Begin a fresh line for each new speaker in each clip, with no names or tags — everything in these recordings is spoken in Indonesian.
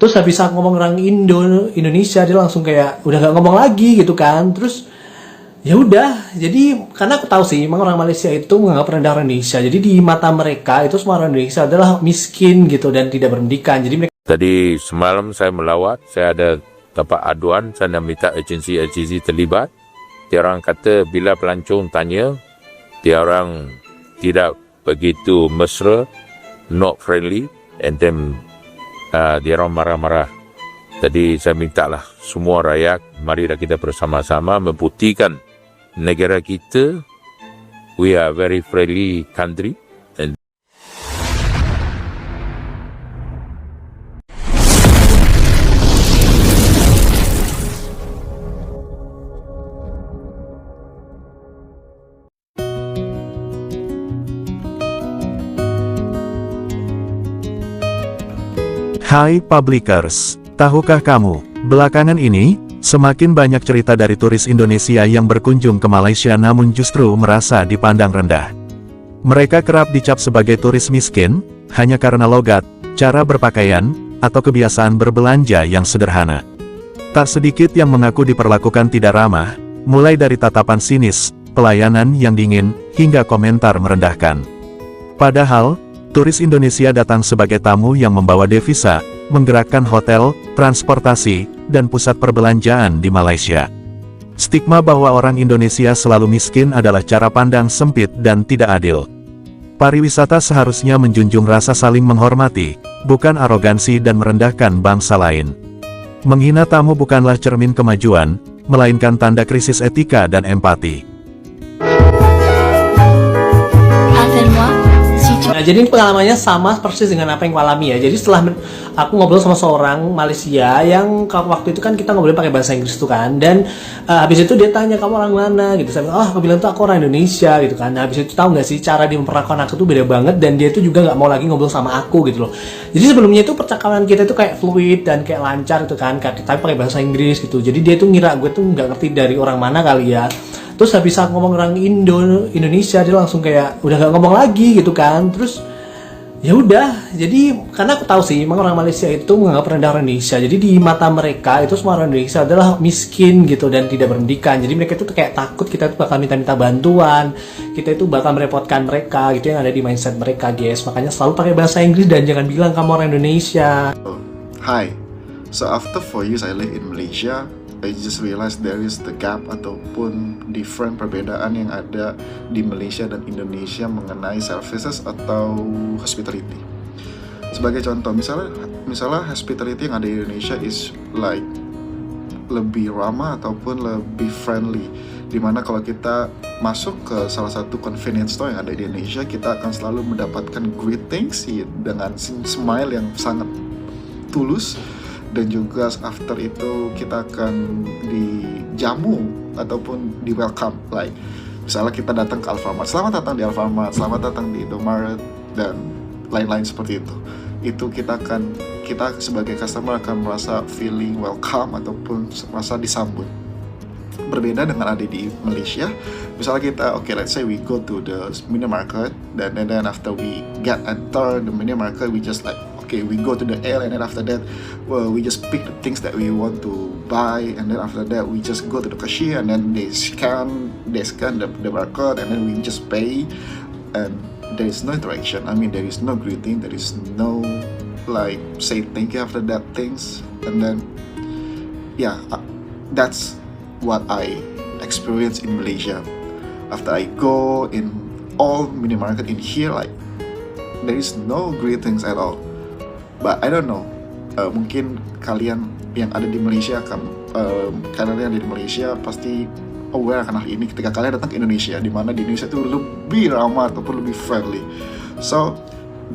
Terus habis aku ngomong orang Indonesia, dia langsung kayak udah nggak ngomong lagi gitu kan. Terus ya udah, jadi karena aku tahu sih emang orang Malaysia itu menganggap rendah orang Indonesia, jadi di mata mereka itu semua orang Indonesia adalah miskin gitu dan tidak berpendidikan. Jadi mereka
Tadi semalam saya melawat, saya ada dapat aduan, saya nak minta agensi terlibat. Dia orang kata bila pelancong tanya, dia orang tidak begitu mesra, not friendly, and then dia orang marah-marah. Jadi saya minta lah semua rakyat, marilah kita bersama-sama membuktikan negara kita, we are very friendly country. And
Hai Publikers, tahukah kamu, belakangan ini, semakin banyak cerita dari turis Indonesia yang berkunjung ke Malaysia namun justru merasa dipandang rendah. Mereka kerap dicap sebagai turis miskin, hanya karena logat, cara berpakaian, atau kebiasaan berbelanja yang sederhana. Tak sedikit yang mengaku diperlakukan tidak ramah, mulai dari tatapan sinis, pelayanan yang dingin, hingga komentar merendahkan. Padahal, turis Indonesia datang sebagai tamu yang membawa devisa, menggerakkan hotel, transportasi, dan pusat perbelanjaan di Malaysia. Stigma bahwa orang Indonesia selalu miskin adalah cara pandang sempit dan tidak adil. Pariwisata seharusnya menjunjung rasa saling menghormati, bukan arogansi dan merendahkan bangsa lain. Menghina tamu bukanlah cermin kemajuan, melainkan tanda krisis etika dan empati.
Nah, jadi pengalamannya sama persis dengan apa yang aku alami ya. Jadi setelah aku ngobrol sama seorang Malaysia yang waktu itu kan kita ngobrol pakai bahasa Inggris tuh kan, dan habis itu dia tanya kamu orang mana gitu. Saya bilang, aku bilang tuh aku orang Indonesia gitu kan. Nah, habis itu tahu nggak sih cara dia memperlakukan aku tuh beda banget, dan dia tuh juga nggak mau lagi ngobrol sama aku gitu loh. Jadi sebelumnya itu percakapan kita itu kayak fluid dan kayak lancar gitu kan, tapi pakai bahasa Inggris gitu. Jadi dia tuh ngira gue tuh nggak ngerti dari orang mana kali ya. Terus habis aku ngomong orang Indonesia, dia langsung kayak udah nggak ngomong lagi gitu kan. Terus ya udah, jadi karena aku tahu sih emang orang Malaysia itu menganggap rendah orang Indonesia, jadi di mata mereka itu semua orang Indonesia adalah miskin gitu dan tidak berpendidikan. Jadi mereka itu kayak takut kita tuh bakal minta bantuan, kita itu bakal merepotkan mereka gitu, yang ada di mindset mereka guys. Makanya selalu pakai bahasa Inggris dan jangan bilang kamu orang Indonesia.
Hi, so after 4 years I live in Malaysia, I just realized there is the gap ataupun different perbedaan yang ada di Malaysia dan Indonesia mengenai services atau hospitality. Sebagai contoh, misalnya hospitality yang ada di Indonesia is like lebih ramah ataupun lebih friendly. Dimana kalau kita masuk ke salah satu convenience store yang ada di Indonesia, kita akan selalu mendapatkan greetings dengan smile yang sangat tulus. Dan juga after itu kita akan dijamu ataupun di welcome, like misalnya kita datang ke Alfamart, selamat datang di Alfamart, selamat datang di Indomaret, dan lain-lain seperti itu. Itu kita sebagai customer akan merasa feeling welcome ataupun merasa disambut. Berbeda dengan ada di Malaysia, misalnya kita let's say we go to the minimarket, dan then after we get enter the minimarket, we just like we go to the aisle, and then after that, we just pick the things that we want to buy, and then after that, we just go to the cashier, and then they scan the barcode, and then we just pay, and there is no interaction. I mean, there is no greeting, there is no like say thank you after that things, and then that's what I experienced in Malaysia. After I go in all mini market in here, like there is no greetings at all. But I don't know, mungkin kalian yang ada di Malaysia pasti aware akan hal ini ketika kalian datang ke Indonesia, di mana di Indonesia itu lebih ramah ataupun lebih friendly. So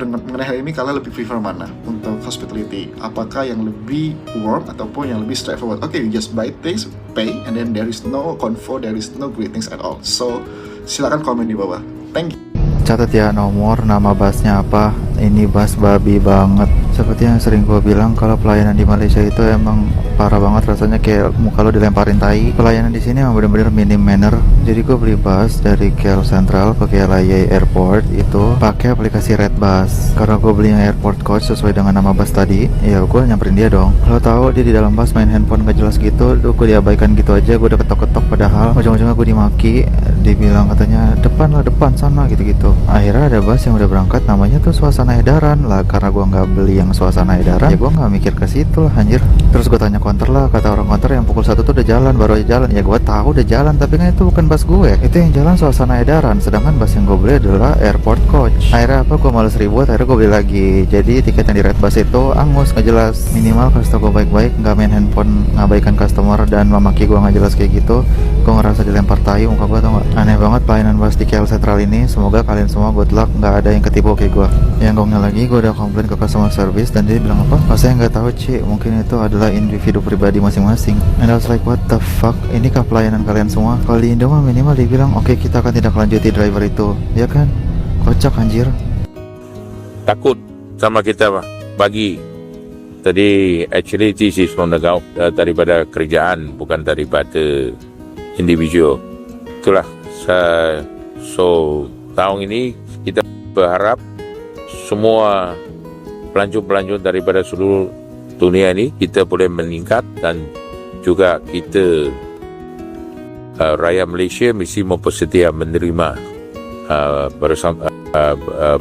mengenai hal ini, kalian lebih prefer mana untuk hospitality? Apakah yang lebih warm ataupun yang lebih straightforward? You just buy things, pay, and then there is no convo, there is no greetings at all. So silakan komen di bawah. Thank you.
Catat ya nomor, nama busnya apa. Ini bus babi banget. Seperti yang sering gue bilang, kalau pelayanan di Malaysia itu emang parah banget, rasanya kayak muka lo dilemparin tai. Pelayanan di sini emang bener-bener minim manner. Jadi gue beli bus dari KL Central ke KLIA Airport itu pakai aplikasi Redbus. Karena gue belinya airport coach sesuai dengan nama bus tadi, ya gue nyamperin dia dong. Lo tahu dia di dalam bus main handphone gak jelas gitu, gue diabaikan gitu aja. Gue udah ketok-ketok, padahal ujung-ujungnya gue dimaki. Dibilang katanya depan lah, depan sana gitu-gitu. Akhirnya ada bus yang udah berangkat, namanya tuh suasana edaran lah. Karena gue nggak beli yang suasana edaran, ya gue nggak mikir ke situ lah anjir. Terus gue tanya konter lah, kata orang konter yang pukul 1 tuh udah jalan, baru aja jalan. Ya gue tahu udah jalan, tapi kan itu bukan bus gue, itu yang jalan suasana edaran. Sedangkan bus yang gue beli adalah airport coach. Akhirnya apa, gue males ribut, akhirnya gue beli lagi. Jadi tiket yang di Redbus itu angus, nggak jelas. Minimal kasih tau gue baik-baik, nggak main handphone, ngabaikan customer dan memaki gue nggak jelas kayak gitu. Gue ngerasa dilempar tai muka gue, tau gak? Aneh banget pelayanan bus di KL Central ini. Semoga kalian semua good luck, nggak ada yang ketipu kayak gue. Yang gongnya lagi, gue udah komplain ke customer service dan dia bilang apa? Pas saya nggak tahu Ci, mungkin itu adalah individu pribadi masing-masing. And I was like, what the fuck? Ini kah pelayanan kalian semua? Kalau di Indo mah minimal dibilang, oke, kita akan tidak lanjuti driver itu, ya kan? Kocak anjir.
Takut sama kita bagi. Tadi actually this is from the daripada kerjaan, bukan daripada individu. Itulah so tahun ini kita berharap semua pelancong-pelancong daripada seluruh dunia ini kita boleh meningkat, dan juga kita rakyat Malaysia mesti bersedia menerima bersama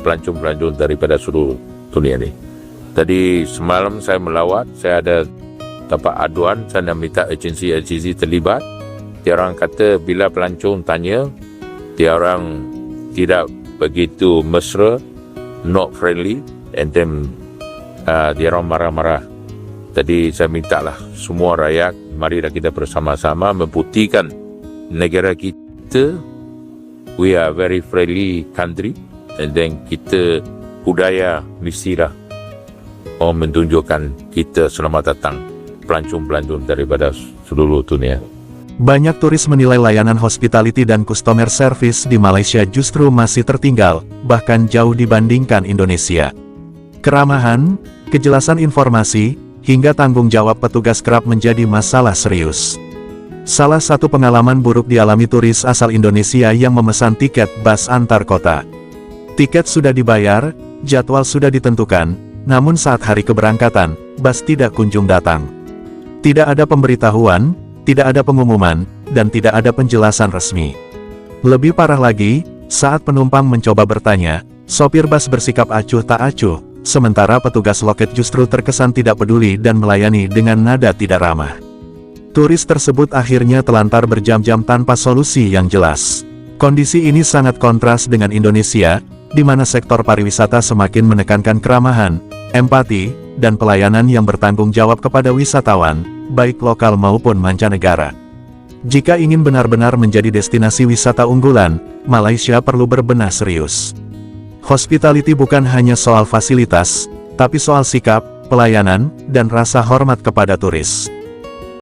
pelancong-pelancong daripada seluruh dunia ini. Tadi semalam saya melawat, saya ada dapat aduan, saya nak minta agensi terlibat. Dia orang kata bila pelancong tanya, dia orang tidak begitu mesra, not friendly, and then dia orang marah-marah. Tadi saya minta lah semua rakyat, marilah kita bersama-sama membuktikan negara kita, we are very friendly country, and then kita budaya mestilah menunjukkan kita selamat datang pelancong-pelancong daripada seluruh dunia.
Banyak turis menilai layanan hospitality dan customer service di Malaysia justru masih tertinggal, bahkan jauh dibandingkan Indonesia. Keramahan, kejelasan informasi, hingga tanggung jawab petugas kerap menjadi masalah serius. Salah satu pengalaman buruk dialami turis asal Indonesia yang memesan tiket bus antar kota. Tiket sudah dibayar, jadwal sudah ditentukan, namun saat hari keberangkatan, bus tidak kunjung datang. Tidak ada pemberitahuan, tidak ada pengumuman, dan tidak ada penjelasan resmi. Lebih parah lagi, saat penumpang mencoba bertanya, sopir bus bersikap acuh tak acuh, sementara petugas loket justru terkesan tidak peduli dan melayani dengan nada tidak ramah. Turis tersebut akhirnya telantar berjam-jam tanpa solusi yang jelas. Kondisi ini sangat kontras dengan Indonesia, di mana sektor pariwisata semakin menekankan keramahan, empati, dan pelayanan yang bertanggung jawab kepada wisatawan, baik lokal maupun mancanegara. Jika ingin benar-benar menjadi destinasi wisata unggulan, Malaysia perlu berbenah serius. Hospitality bukan hanya soal fasilitas, tapi soal sikap, pelayanan, dan rasa hormat kepada turis.